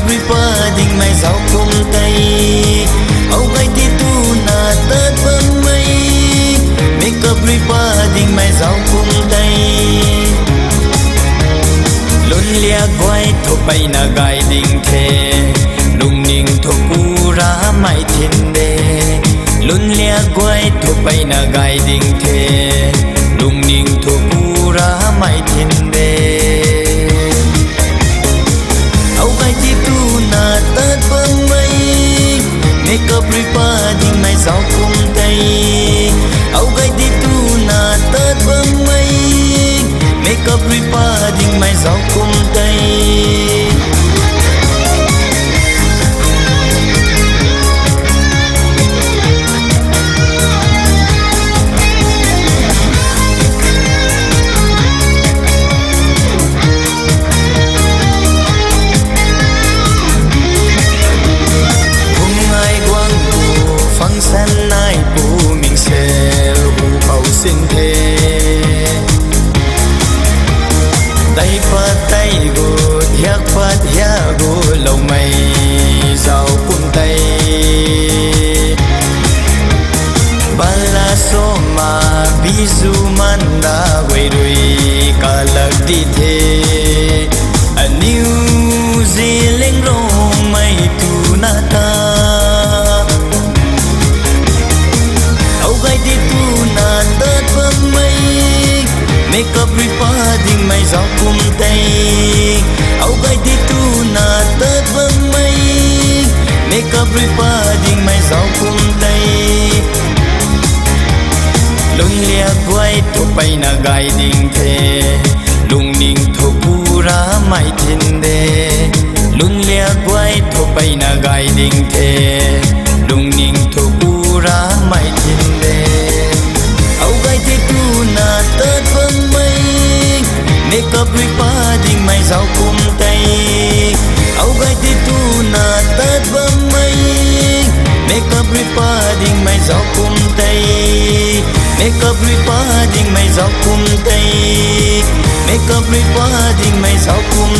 Ripa ding mai zau kum tay au gai ti tu na tat bang mai make up ripa ding mai zau kum tay lun lia goi tho pai na gai ding the lung ning tho pura mai thin de lun lia goi tho pai na gai ding the lung ning tho pura mai thin de tat bang mai make up ripa ding mai zau kum tay au gai di tu na tat bang mai make up ripa ding mai zau kum tay san nai pu ming sel u pau sin the dai pa tai go hyak pat hya go lo mai zau kun tai bala so ma bizu manda wei rui kalak di the a new zealand ro mai tu na ta make up ripa ding mai zau kum tay au gai ti tu na tat bang mai make up ripa ding mai zau kum tay lung lia guai tho pai na gai ding the lung ning tho pura mai thin de lung lia guai tho pai na gai ding the lung ning tho pura mai thin de au gai ti tu na tat bang mai make up ripa ding mai zau kum tay au gai ti tu na tat bang mai make up ripa ding mai zau kum tay make up ripa ding mai zau kum tay make up ripa ding mai zau kum